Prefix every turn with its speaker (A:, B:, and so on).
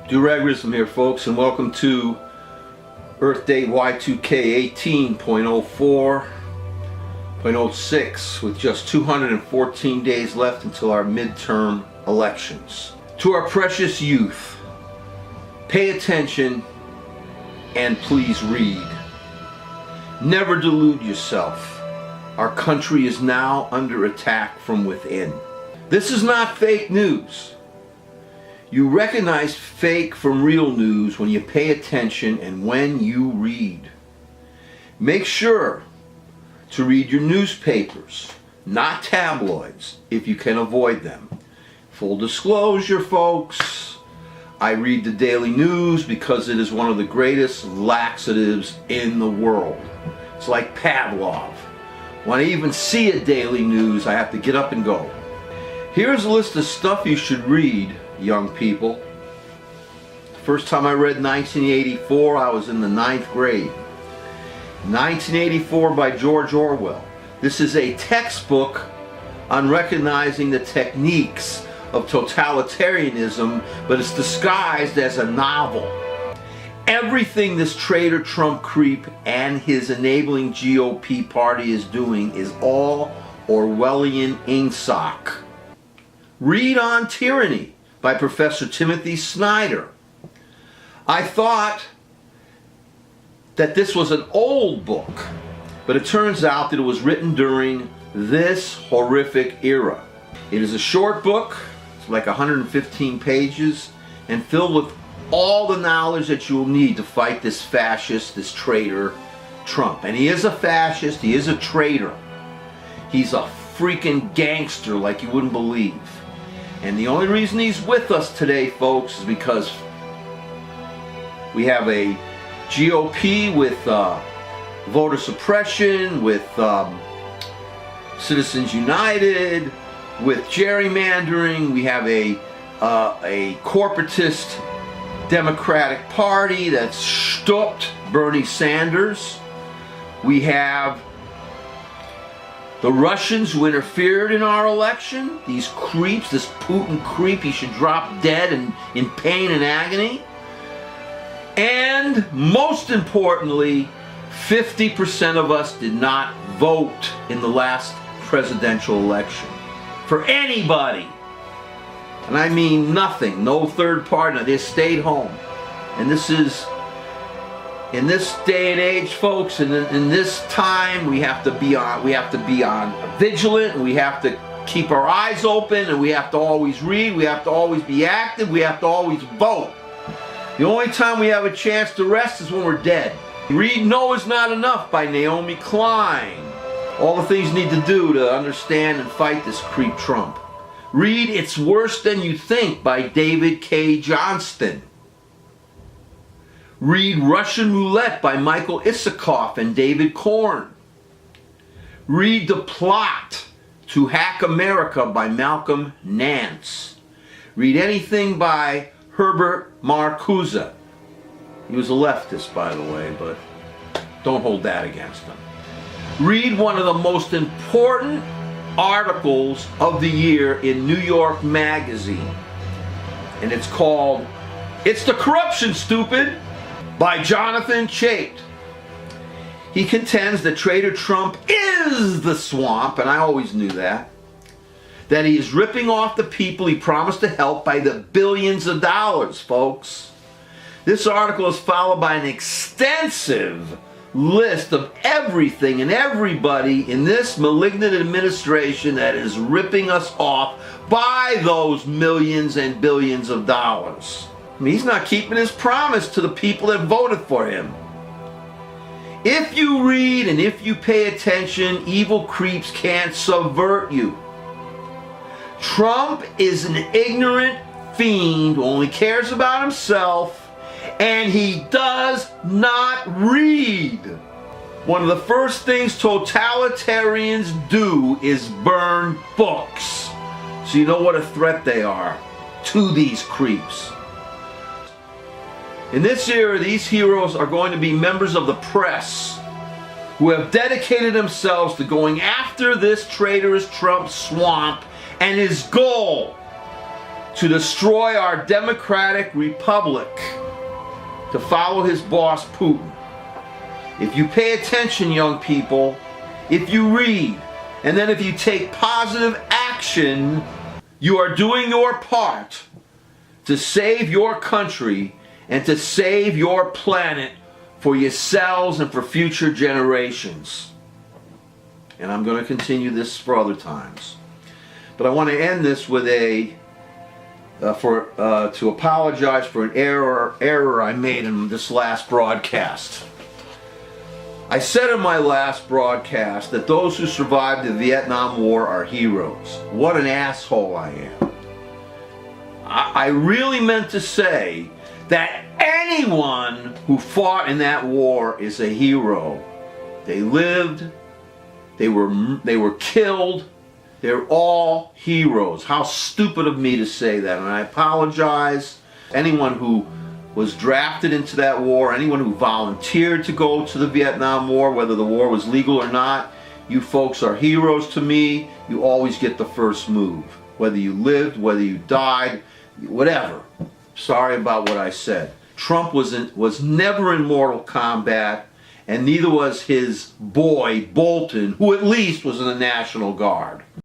A: Duragrasm here, folks, and welcome to Earth Day Y2K 18.04.06 with just 214 days left until our midterm elections. To our precious youth, pay attention and please read. Never delude yourself. Our country is now under attack from within. This is not fake news. You recognize fake from real news when you pay attention and when you read. Make sure to read your newspapers, not tabloids, if you can avoid them. Full disclosure, folks, I read the Daily News because it is one of the greatest laxatives in the world. It's like Pavlov. When I even see a Daily News, I have to get up and go. Here's a list of stuff you should read, young people. The first time I read 1984, I was in the 9th grade. 1984 by George Orwell. This is a textbook on recognizing the techniques of totalitarianism, but it's disguised as a novel. Everything this traitor Trump creep and his enabling GOP party is doing is all Orwellian ingsoc. Read On Tyranny by Professor Timothy Snyder. I thought that this was an old book, but it turns out that it was written during this horrific era. It is a short book, it's like 115 pages, and filled with all the knowledge that you'll need to fight this fascist, this traitor, Trump. And he is a fascist, he is a traitor. He's a freaking gangster like you wouldn't believe. And the only reason he's with us today, folks, is because we have a GOP with voter suppression, with Citizens United, with gerrymandering. We have a corporatist Democratic Party that's stopped Bernie Sanders. We have the Russians who interfered in our election. These creeps, this Putin creep, he should drop dead and in pain and agony. And most importantly, 50% of us did not vote in the last presidential election. For anybody. And I mean nothing, no third party, they stayed home. And this is, in this day and age, folks, and in this time, we have to be on vigilant, and we have to keep our eyes open, and we have to always read, we have to always be active, we have to always vote. The only time we have a chance to rest is when we're dead. Read No Is Not Enough by Naomi Klein. All the things you need to do to understand and fight this creep Trump. Read It's Worse Than You Think by David K. Johnston. Read Russian Roulette by Michael Isikoff and David Korn. Read The Plot to Hack America by Malcolm Nance. Read anything by Herbert Marcuse. He was a leftist, by the way, but don't hold that against him. Read one of the most important articles of the year in New York Magazine. And it's called It's the Corruption, Stupid, by Jonathan Chait. He contends that traitor Trump is the swamp, and I always knew that he is ripping off the people he promised to help by the billions of dollars, folks. This article is followed by an extensive list of everything and everybody in this malignant administration that is ripping us off by those millions and billions of dollars. I mean, he's not keeping his promise to the people that voted for him. If you read and if you pay attention, evil creeps can't subvert you. Trump is an ignorant fiend who only cares about himself, and he does not read. One of the first things totalitarians do is burn books. So you know what a threat they are to these creeps. In this era, these heroes are going to be members of the press who have dedicated themselves to going after this traitorous Trump swamp and his goal to destroy our democratic republic, to follow his boss Putin. If you pay attention, young people, if you read, and then if you take positive action, you are doing your part to save your country and to save your planet for yourselves and for future generations. And I'm going to continue this for other times. But I want to end this with to apologize for an error I made in this last broadcast. I said in my last broadcast that those who survived the Vietnam War are heroes. What an asshole I am. I really meant to say that anyone who fought in that war is a hero. They lived, they were killed, they're all heroes. How stupid of me to say that, and I apologize. Anyone who was drafted into that war, anyone who volunteered to go to the Vietnam War, whether the war was legal or not, you folks are heroes to me. You always get the first move. Whether you lived, whether you died, whatever. Sorry about what I said. Trump was never in Mortal Kombat, and neither was his boy, Bolton, who at least was in the National Guard.